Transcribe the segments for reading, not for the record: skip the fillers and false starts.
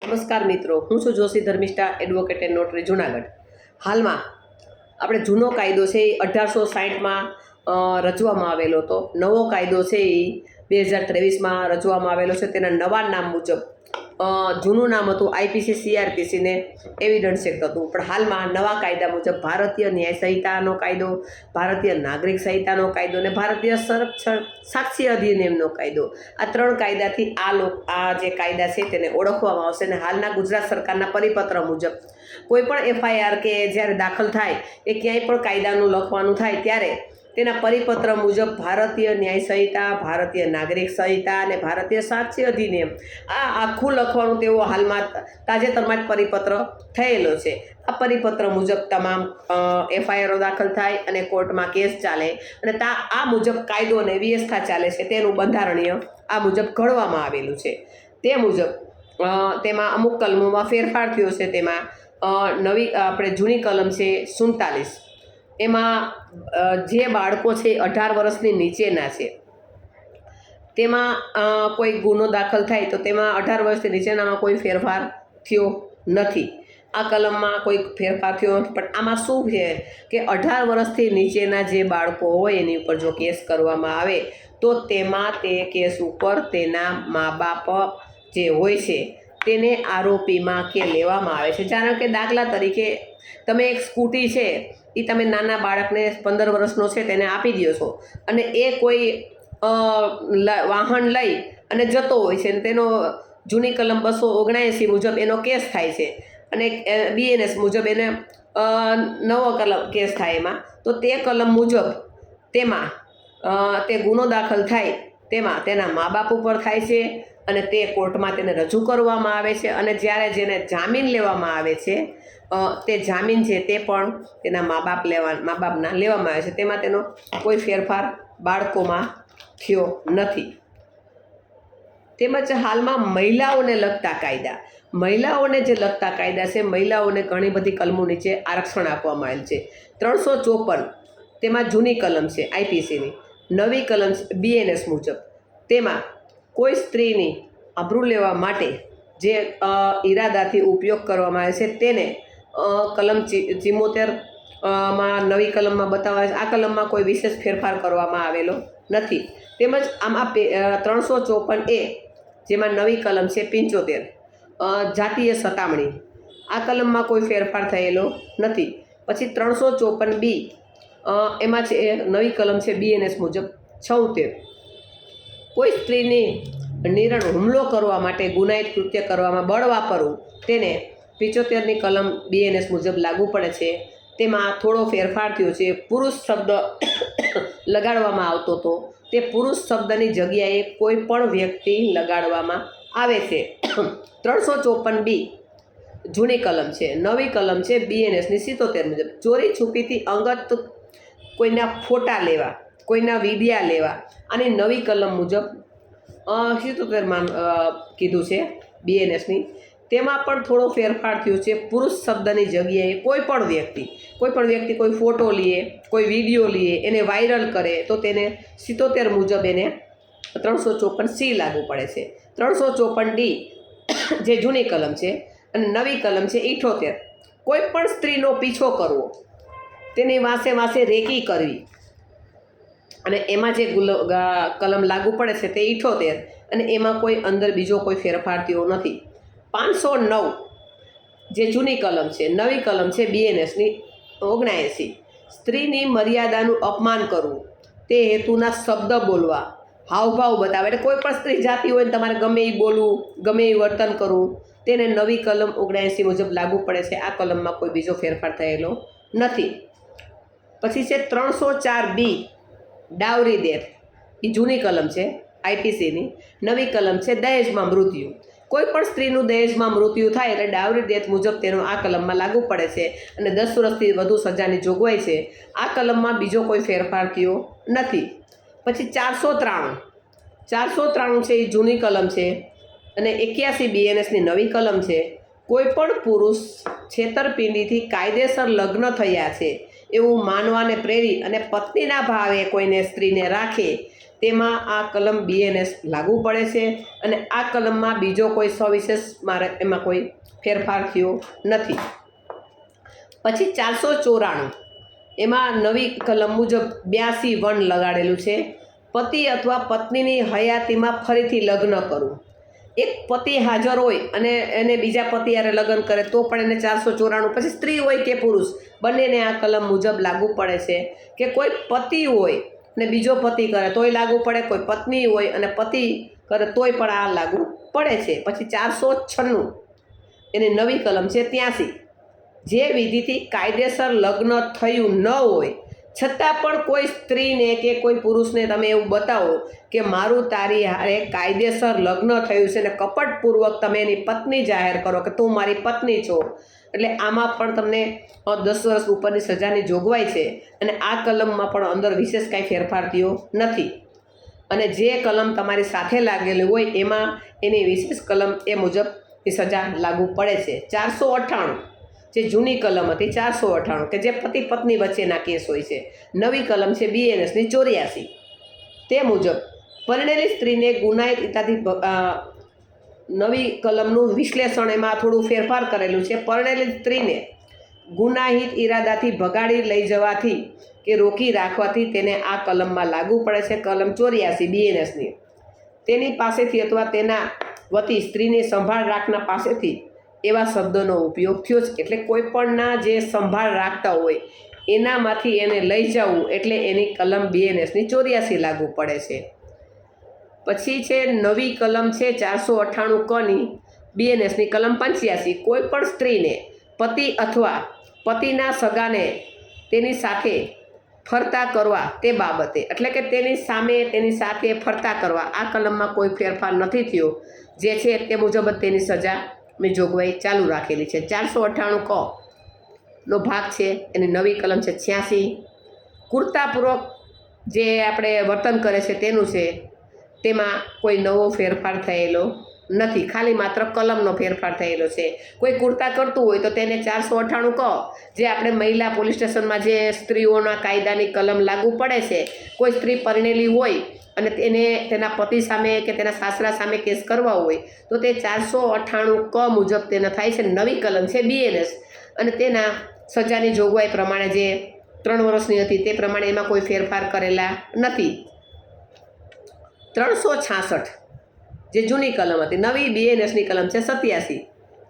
નમસ્કાર મિત્રો, હું છું Joshi Dharmishtha, advocate and notary Junagadh. હાલમાં આપણે જૂનો કાયદો છે એ 1860માં રચવામાં આવેલો હતો. નવો કાયદો છે એ 2023માં રચવામાં આવેલો છે. તેના નવા નામ મુજબ જૂનું નામ હતું આઈપીસી સીઆરપીસીને એવિડન્સ એક્ટ હતું, પણ હાલમાં નવા કાયદા મુજબ ભારતીય ન્યાય સંહિતાનો કાયદો, ભારતીય નાગરિક સંહિતાનો કાયદો અને ભારતીય સંરક્ષણ સાક્ષી અધિનિયમનો કાયદો, આ ત્રણ કાયદાથી આ જે કાયદા છે તેને ઓળખવામાં આવશે. અને હાલના ગુજરાત સરકારના પરિપત્ર મુજબ કોઈ પણ એફઆઈઆર કે જ્યારે દાખલ થાય એ ક્યાંય પણ કાયદાનું લખવાનું થાય ત્યારે તેના પરિપત્ર મુજબ ભારતીય ન્યાય સંહિતા, ભારતીય નાગરિક સંહિતા અને ભારતીય સાક્ષી અધિનિયમ આ આખું લખવાનું તેવો હાલમાં તાજેતરમાં જ પરિપત્ર થયેલો છે. આ પરિપત્ર મુજબ તમામ એફઆઈઆરો દાખલ થાય અને કોર્ટમાં કેસ ચાલે અને આ મુજબ કાયદો અને વ્યવસ્થા ચાલે છે તેનું બંધારણીય આ મુજબ ઘડવામાં આવેલું છે. તે મુજબ તેમાં અમુક કલમોમાં ફેરફાર થયો છે. તેમાં નવી આપણે જૂની કલમ છે 47, એમાં જે બાળકો છે 18 વર્ષની નીચેના છે તેમાં કોઈ ગુનો દાખલ થાય તો તેમાં 18 વર્ષથી નીચેનામાં કોઈ ફેરફાર થયો નથી. આ કલમમાં કોઈ ફેરફાર થયો નથી, પણ આમાં શું છે કે 18 વર્ષથી નીચેના જે બાળકો હોય એની ઉપર જો કેસ કરવામાં આવે તો તેમાં તે કેસ ઉપર તેના મા બાપ જે હોય છે તેને આરોપીમાં કે લેવામાં આવે છે. જાણે કે દાખલા તરીકે તમે એક સ્કૂટી છે એ તમે નાના બાળકને 15 વર્ષનો છે તેને આપી દો છો અને એ કોઈ વાહન લઈ અને જતો હોય છે અને તેનો જૂની કલમ 279 મુજબ એનો કેસ થાય છે અને બીએનએસ મુજબ એને નવો કલમ કેસ થાય એમાં, તો તે કલમ મુજબ તેમાં તે ગુનો દાખલ થાય તેમાં તેના મા બાપ ઉપર થાય છે અને તે કોર્ટમાં તેને રજૂ કરવામાં આવે છે. અને જ્યારે જેને જામીન લેવામાં આવે છે તે જામીન છે તે પણ તેના મા બાપના લેવામાં આવે છે. તેમાં તેનો કોઈ ફેરફાર બાળકોમાં થયો નથી. તેમજ હાલમાં મહિલાઓને લગતા કાયદા, મહિલાઓને જે લગતા કાયદા છે, મહિલાઓને ઘણી બધી કલમો નીચે આરક્ષણ આપવામાં આવેલ છે. 354 તેમાં જૂની કલમ છે આઈપીસીની, નવી કલમ છે બીએનએસ મુજબ. તેમાં કોઈ સ્ત્રીની આબરૂ લેવા માટે જે ઈરાદાથી ઉપયોગ કરવામાં આવે છે તેને કલમ 74માં નવી કલમમાં બતાવવા આવે છે. આ કલમમાં કોઈ વિશેષ ફેરફાર કરવામાં આવેલો નથી. તેમજ આમાં 354A જેમાં નવી કલમ છે 75 જાતીય સતામણી, આ કલમમાં કોઈ ફેરફાર થયેલો નથી. પછી 354B એમાં છે નવી કલમ છે બીએનએસ મુજબ 76, કોઈ સ્ત્રીની નિર્ણય હુમલો કરવા માટે ગુનાહિત કૃત્ય કરવામાં બળ વાપરવું તેને 75ની કલમ બીએનએસ મુજબ લાગુ પડે છે. તેમાં થોડો ફેરફાર થયો છે. પુરુષ શબ્દ લગાડવામાં આવતો હતો તે પુરુષ શબ્દની જગ્યાએ કોઈ પણ વ્યક્તિ લગાડવામાં આવે છે. 354B જૂની કલમ છે, નવી કલમ છે બીએનએસની 77 મુજબ ચોરી છુપીથી અંગત કોઈના ફોટા લેવા, કોઈના વિડિયા લેવા, આની નવી કલમ મુજબ 77માં કીધું છે બીએનએસની. તેમાં પણ થોડો ફેરફાર થયો છે. પુરુષ શબ્દની જગ્યાએ કોઈ પણ વ્યક્તિ કોઈ ફોટો લે, કોઈ વિડીયો લે, એને વાયરલ કરે તો તેને 77 મુજબ એને 354C લાગુ પડે છે. 354D જે જૂની કલમ છે અને નવી કલમ છે 78, કોઈ પણ સ્ત્રીનો પીછો કરવો, તેની વાસે રેકી કરવી અને એમાં જે કલમ લાગુ પડે છે તે 78 અને એમાં કોઈ અંદર બીજો કોઈ ફેરફાર થયો નથી. 509 જે જૂની કલમ છે, નવી કલમ છે બીએનએસની 79, સ્ત્રીની મર્યાદાનું અપમાન કરવું, તે હેતુના શબ્દ બોલવા, હાવભાવ બતાવે, એટલે કોઈ પણ સ્ત્રી જાતિ હોય ને તમારે ગમે એ બોલવું, ગમે એ વર્તન કરવું, તેને નવી કલમ 79 મુજબ લાગુ પડે છે. આ કલમમાં કોઈ બીજો ફેરફાર થયેલો નથી. પછી છે 304B ડાવરી ડેથ, એ જૂની કલમ છે આઈપીસીની, નવી કલમ છે દહેજમાં મૃત્યુ. કોઈ પણ સ્ત્રીનું દહેજમાં મૃત્યુ થાય એટલે ડાવરી ડેથ મુજબ તેનો આ કલમમાં લાગુ પડે છે અને 10 વર્ષથી વધુ સજાની જોગવાઈ છે. આ કલમમાં બીજો કોઈ ફેરફાર થયો નથી. પછી 493 છે એ જૂની કલમ છે અને 81 બીએનએસની નવી કલમ છે. કોઈ પણ પુરુષ છેતરપિંડીથી કાયદેસર લગ્ન થયા છે એવું માનવાને પ્રેરી અને પત્નીના ભાવે કોઈને સ્ત્રીને રાખે તેમાં આ કલમ BNS લાગુ પડે છે અને આ કલમમાં બીજો કોઈ સવિશેષ મારે એમાં કોઈ ફેરફાર થયો નથી. પછી 494 એમાં નવી કલમ મુજબ 82(1) લગાડેલું છે. પતિ અથવા પત્નીની હયાતીમાં ફરીથી લગ્ન કરવું. એક પતિ હાજર હોય અને એને બીજા પતિ હારે લગ્ન કરે તો પણ એને 494, પછી સ્ત્રી હોય કે પુરુષ બંનેને આ કલમ મુજબ લાગુ પડે છે. કે કોઈ પતિ હોય ને બીજો પતિ કરે તોય લાગુ પડે, કોઈ પત્ની હોય અને પતિ કરે તોય પણ આ લાગુ પડે છે. પછી 496 એની નવી કલમ છે 83. જે વિધિથી કાયદેસર લગ્ન થયું ન હોય છતાં પણ કોઈ સ્ત્રીને કે કોઈ પુરુષને તમે એવું બતાવો કે મારું તારી હારે કાયદેસર લગ્ન થયું છે ને કપટપૂર્વક તમે એની પત્ની જાહેર કરો કે તું મારી પત્ની છો, એટલે આમાં પણ તમને 10 વર્ષ ઉપરની સજાની જોગવાઈ છે. અને આ કલમમાં પણ અંદર વિશેષ કાંઈ ફેરફાર થયો નથી. અને જે કલમ તમારી સાથે લાગેલી હોય એમાં એની વિશેષ કલમ એ મુજબની સજા લાગુ પડે છે. 498 જે જૂની કલમ હતી 498 કે જે પતિ પત્ની વચ્ચેના કેસ હોય છે. નવી કલમ છે BNS ની 84. તે મુજબ પરણેલી સ્ત્રીને ગુનાહિતતાથી નવી કલમનું વિશ્લેષણ એમાં થોડું ફેરફાર કરેલું છે. પરણેલી સ્ત્રીને ગુનાહિત ઈરાદાથી ભગાડી લઈ જવાથી કે રોકી રાખવાથી તેને આ કલમમાં લાગુ પડે છે. કલમ 84 BNSની. તેની પાસેથી અથવા તેના વતી સ્ત્રીની સંભાળ રાખનાર પાસેથી એવા શબ્દોનો ઉપયોગ થયો છે. એટલે કોઈ પણના જે સંભાળ રાખતા હોય એનામાંથી એને લઈ જવું એટલે એની કલમ BNSની 84 લાગુ પડે છે. પછી છે નવી કલમ છે 498 કની BNSની કલમ 85. કોઈ પણ સ્ત્રીને પતિ અથવા પતિના સગાને તેની સાથે ફરતા કરવા તે બાબતે, એટલે કે તેની સામે તેની સાથે ફરતા કરવા આ કલમમાં કોઈ ફેરફાર નથી થયો. જે છે તે મુજબ જ તેની સજાની જોગવાઈ ચાલુ રાખેલી છે. 498 ક નો ભાગ છે એની નવી કલમ છે 86. કુર્તાપૂર્વક જે આપણે વર્તન કરે છે તેનું છે, તેમાં કોઈ નવો ફેરફાર થયેલો નથી, ખાલી માત્ર કલમનો ફેરફાર થયેલો છે. કોઈ કુર્તા કરતું હોય તો તેને 498 ક જે આપણે મહિલા પોલીસ સ્ટેશનમાં જે સ્ત્રીઓના કાયદાની કલમ લાગુ પડે છે, કોઈ સ્ત્રી પરણેલી હોય અને તેને તેના પતિ સામે કે તેના સાસરા સામે કેસ કરવા હોય તો તે 498 ક મુજબ તેને થાય છે. નવી કલમ છે BNS અને તેના સજાની જોગવાઈ પ્રમાણે જે 3 વર્ષની હતી તે પ્રમાણે એમાં કોઈ ફેરફાર કરેલા નથી. 366 જે જૂની કલમ હતી. નવી BNSની કલમ છે 87.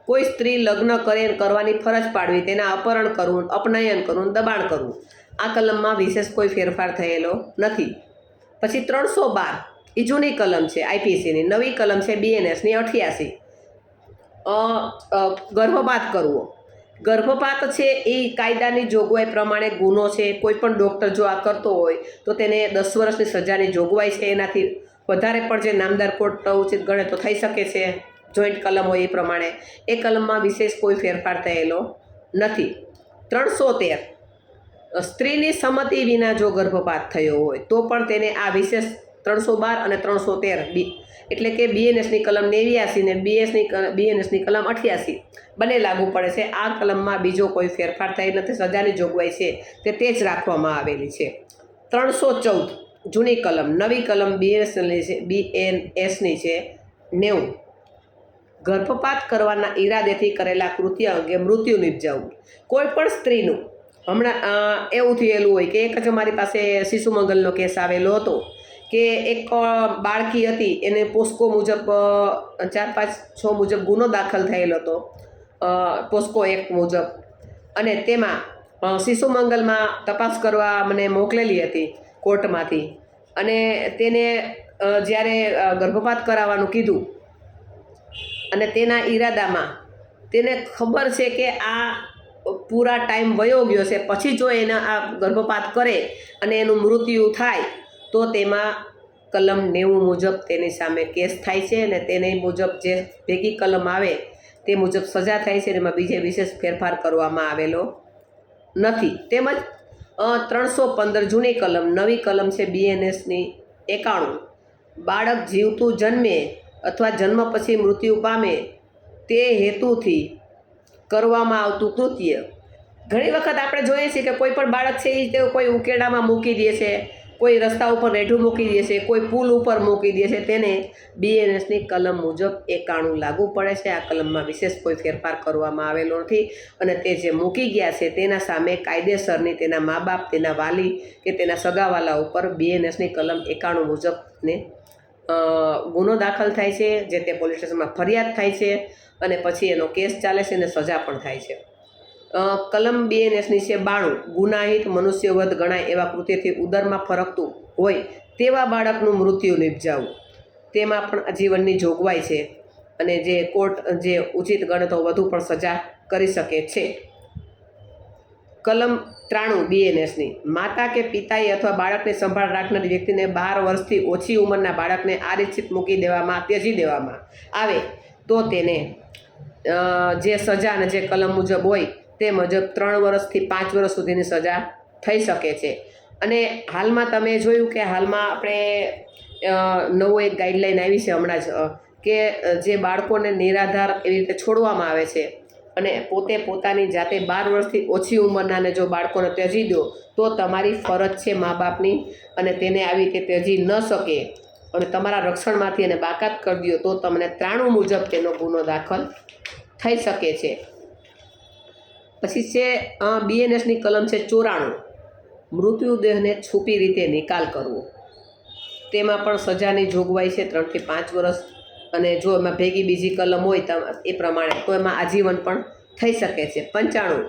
કોઈ સ્ત્રી લગ્ન કરવાની ફરજ પાડવી, તેના અપહરણ કરવું, અપનયન કરવું, દબાણ કરવું. આ કલમમાં વિશેષ કોઈ ફેરફાર થયેલો નથી. પછી 312 એ જૂની કલમ છે IPCની. નવી કલમ છે BNSની 88. ગર્ભપાત કરવો. ગર્ભપાત છે એ કાયદાની જોગવાઈ પ્રમાણે ગુનો છે. કોઈ પણ ડૉક્ટર જો આ કરતો હોય તો તેને 10 વર્ષની સજાની જોગવાઈ છે. એનાથી વધારે પણ જે નામદાર કોર્ટ ઉચિત ગણે તો થઈ શકે છે, જોઈન્ટ કલમ હોય એ પ્રમાણે. એ કલમમાં વિશેષ કોઈ ફેરફાર થયેલો નથી. 313 સ્ત્રીની સંમતિ વિના જો ગર્ભપાત થયો હોય તો પણ તેને આ વિશેષ 312 અને 313 એટલે કે BNSની કલમ 89 ને BNSની કલમ 88 બંને લાગુ પડે છે. આ કલમમાં બીજો કોઈ ફેરફાર થયેલ નથી. સજાની જોગવાઈ છે તે જ રાખવામાં આવેલી છે. 314 જૂની કલમ. નવી કલમ BNSની છે 90. ગર્ભપાત કરવાના ઈરાદેથી કરેલા કૃત્ય અંગે મૃત્યુ નિપજાવવું. કોઈ પણ સ્ત્રીનું હમણાં એવું થયેલું હોય કે એક જ અમારી પાસે શિશુ મંગલનો કેસ આવેલો હતો કે એક બાળકી હતી, એને પોસ્કો મુજબ 4-5-6 મુજબ ગુનો દાખલ થયેલો હતો, પોસ્કો એક્ટ મુજબ. અને તેમાં શિશુ મંગલમાં તપાસ કરવા મને મોકલેલી હતી કોર્ટમાંથી. અને તેને જ્યારે ગર્ભપાત કરાવવાનું કીધું અને તેના ઈરાદામાં તેને ખબર છે કે આ પૂરા ટાઈમ વયો ગયો છે, પછી જો એને આ ગર્ભપાત કરે અને એનું મૃત્યુ થાય તો તેમાં કલમ 90 મુજબ તેની સામે કેસ થાય છે અને તેને મુજબ જે ભેગી કલમ આવે તે મુજબ સજા થાય છે. એમાં બીજે વિશેષ ફેરફાર કરવામાં આવેલો નથી. તેમજ 315 જૂની કલમ. નવી કલમ છે BNSની 91. બાળક જીવતું જન્મે અથવા જન્મ પછી મૃત્યુ પામે તે હેતુથી કરવામાં આવતું કૃત્ય ઘણી વખત આપણે જોઈએ છીએ કે કોઈ પણ બાળક છે એ તેઓ કોઈ ઉકેડામાં મૂકી દે છે, કોઈ રસ્તા ઉપર રેઢું મૂકી દે છે, કોઈ પુલ ઉપર મૂકી દે છે, તેને BNSની કલમ મુજબ એ કાણું લાગુ પડે છે. આ કલમમાં વિશેષ કોઈ ફેરફાર કરવામાં આવેલો નથી અને તે જે મૂકી ગયા છે તેના સામે કાયદેસરની તેના મા બાપ, તેના વાલી કે તેના સગાવાલા ઉપર BNSની કલમ 91 મુજબને ગુનો દાખલ થાય છે, જે તે પોલીસ સ્ટેશનમાં ફરિયાદ થાય છે અને પછી એનો કેસ ચાલે છે અને સજા પણ થાય છે. કલમ BNSની છે 92, ગુનાહિત મનુષ્યવધ ગણાય એવા કૃત્યથી ઉદરમાં ફરકતું હોય તેવા બાળકનું મૃત્યુ નિપજાવવું. તેમાં પણ આજીવનની જોગવાઈ છે અને જે કોર્ટ જે ઉચિત ગણે તો વધુ પણ સજા કરી શકે છે. કલમ 93 BNSની, માતા કે પિતાએ અથવા બાળકની સંભાળ રાખનારી વ્યક્તિને 12 વર્ષથી ઓછી ઉંમરના બાળકને આરિક્ષિત મૂકી દેવામાં, ત્યજી દેવામાં આવે તો તેને જે સજા અને જે કલમ મુજબ હોય તે મુજબ 3 વર્ષથી 5 વર્ષ સુધીની સજા થઈ શકે છે. અને હાલમાં તમે જોયું કે હાલમાં આપણે નવો એક ગાઈડલાઈન આવી છે હમણાં જ કે જે બાળકોને નિરાધાર એવી રીતે છોડવામાં આવે છે અને પોતે પોતાની જાતે 12 વર્ષથી ઓછી ઉંમરનાને જો બાળકોને ત્યજી દો તો તમારી ફરજ છે મા બાપની, અને તેને આવી રીતે ત્યજી ન શકે અને તમારા રક્ષણમાંથી એને બાકાત કરી દો તો તમને 93 મુજબ તેનો ગુનો દાખલ થઈ શકે છે. પછી છે BNSની કલમ છે 94, મૃત્યુદેહને છુપી રીતે નિકાલ કરવો. તેમાં પણ સજાની જોગવાઈ છે 3 થી 5 વર્ષ, અને જો એમાં ભેગી બીજી કલમ હોય એ પ્રમાણે તો એમાં આજીવન પણ થઈ શકે છે. 95,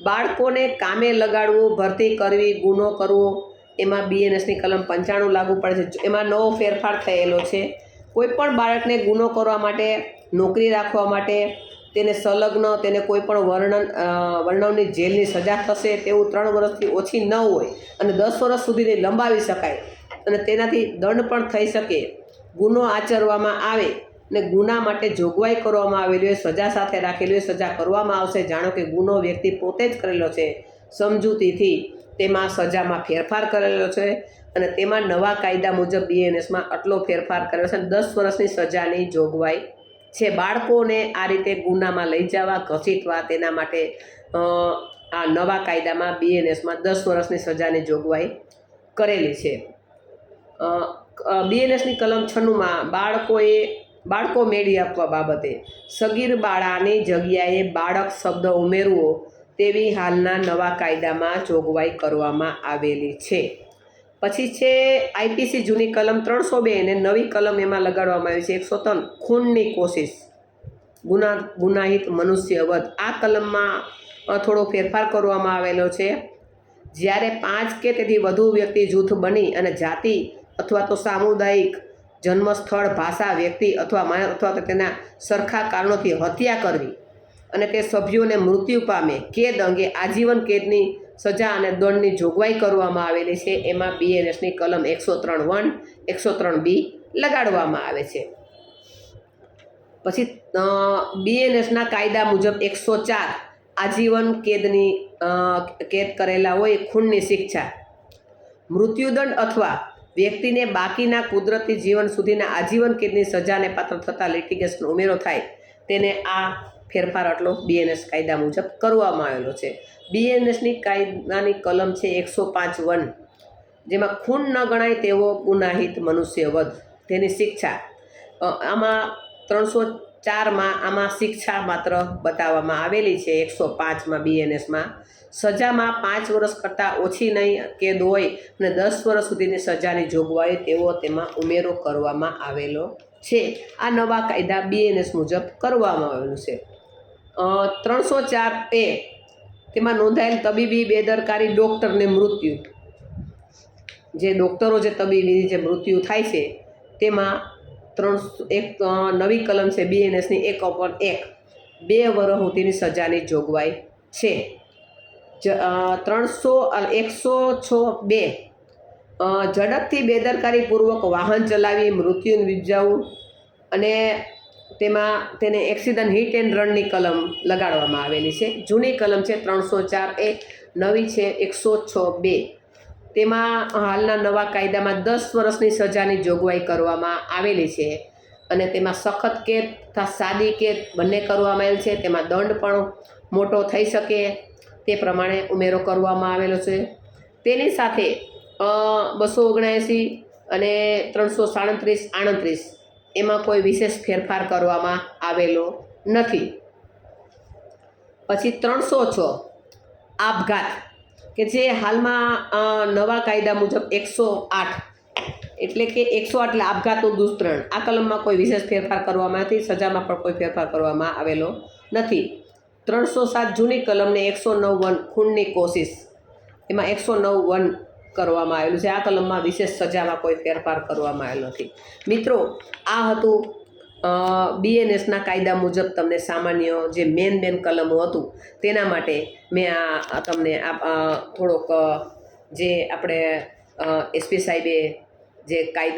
બાળકોને કામે લગાડવું, ભરતી કરવી, ગુનો કરવો, એમાં BNSની કલમ 95 લાગુ પડે છે. એમાં નવો ફેરફાર થયેલો છે. કોઈ પણ બાળકને ગુનો કરવા માટે, નોકરી રાખવા માટે, તેને સંલગ્ન, તેને કોઈ પણ વર્ણવની જેલની સજા થશે તેવું 3 વર્ષથી ઓછી ન હોય અને 10 વર્ષ સુધીની લંબાવી શકાય અને તેનાથી દંડ પણ થઈ શકે. ગુનો આચરવામાં આવે ને ગુના માટે જોગવાઈ કરવામાં આવેલી હોય, સજા સાથે રાખેલી હોય, સજા કરવામાં આવશે. જાણો કે ગુનો વ્યક્તિ પોતે જ કરેલો છે, સમજૂતીથી તેમાં સજામાં ફેરફાર કરેલો છે અને તેમાં નવા કાયદા મુજબ BNSમાં આટલો ફેરફાર કરેલો છે. 10 વર્ષની સજાની જોગવાઈ છે. બાળકોને આ રીતે ગુનામાં લઈ જવા, ઘસીટવા, તેના માટે આ નવા કાયદામાં BNSમાં 10 વર્ષની સજાની જોગવાઈ કરેલી છે. BNSની કલમ 96માં બાળકો મેળવી આપવા બાબતે સગીર બાળાની જગ્યાએ બાળક શબ્દ ઉમેરવો તેવી હાલના નવા કાયદામાં જોગવાઈ કરવામાં આવેલી છે. પછી છે IPC જૂની કલમ 302 અને નવી કલમ એમાં લગાડવામાં આવી છે 103, ખૂનની કોશિશ, ગુનાહિત મનુષ્યવધ. આ કલમમાં થોડો ફેરફાર કરવામાં આવેલો છે. જ્યારે 5 કે તેથી વધુ વ્યક્તિ જૂથ બની અને જાતિ અથવા તો સામુદાયિક, જન્મસ્થળ, ભાષા, વ્યક્તિ અથવા તો તેના સરખા કારણોથી હત્યા કરવી અને તે સભ્યોને મૃત્યુ પામે, કેદ અંગે આજીવન કેદની સજા અને દંડની જોગવાઈ કરવામાં આવેલી છે. એમાં BNSની કલમ 103(1), 103(b) લગાડવામાં આવે છે. પછી BNSના કાયદા મુજબ 104, આજીવન કેદ કરેલા હોય ખૂનની શિક્ષા, મૃત્યુદંડ અથવા વ્યક્તિને બાકીના કુદરતી જીવન સુધીના આજીવન કેદની સજાને પાત્ર થતા લિટિગેશન ઉમેરો થાય તેને આ ફેરફાર આટલો BNS કાયદા મુજબ કરવામાં આવેલો છે. BNSની કાયદાની કલમ છે 105(1), જેમાં ખૂન ન ગણાય તેવો ગુનાહિત મનુષ્યવધ, તેની શિક્ષા. આમાં 304માં આમાં શિક્ષા માત્ર બતાવવામાં આવેલી છે. 105માં BNSમાં સજામાં 5 વર્ષ કરતાં ઓછી નહીં કેદ હોય અને 10 વર્ષ સુધીની સજાની જોગવાઈ તેવો તેમાં ઉમેરો કરવામાં આવેલો છે. આ નવા કાયદા BNS મુજબ કરવામાં આવેલું છે. 304A, તેમાં નોંધાયેલ તબીબી બેદરકારી, ડૉક્ટરને મૃત્યુ, જે ડૉક્ટરો જે તબીબી જે મૃત્યુ થાય છે તેમાં એક નવી કલમ છે BNSની 1/1, 2 વર્ષ સુધીની સજાની જોગવાઈ છે. 106(2), ઝડપથી બેદરકારીપૂર્વક વાહન ચલાવી મૃત્યુ નિપજાવવું અને તેમાં તેને એક્સિડન્ટ હિટ એન્ડ રનની કલમ લગાડવામાં આવેલી છે. જૂની કલમ છે 304A, નવી છે 106(2). તેમાં હાલના નવા કાયદામાં 10 વર્ષની સજાની જોગવાઈ કરવામાં આવેલી છે અને તેમાં સખત કેદ તથા સાદી કેદ બંને કરવામાં આવેલ છે. તેમાં દંડ પણ મોટો થઈ શકે તે પ્રમાણે ઉમેરો કરવામાં આવેલો છે. તેની સાથે 279 અને 337-38 એમાં કોઈ વિશેષ ફેરફાર કરવામાં આવેલો નથી. પછી 306 આપઘાત, કે જે હાલમાં નવા કાયદા મુજબ 108 એટલે કે 108 એટલે આપઘાતનું દૂષણ. આ કલમમાં કોઈ વિશેષ ફેરફાર કરવામાં નથી. સજામાં પણ કોઈ ફેરફાર કરવામાં આવેલો નથી. 307 જૂની કલમને 109 ખૂનની કોશિશ, એમાં 109 કરવામાં આવેલું છે. આ કલમમાં વિશેષ સજામાં કોઈ ફેરફાર કરવામાં આવેલો નથી. મિત્રો, આ હતું BNSના કાયદા મુજબ તમને સામાન્ય જે મેન કલમો હતું તેના માટે મેં આ તમને થોડોક જે આપણે SP સાહેબે જે કાયદા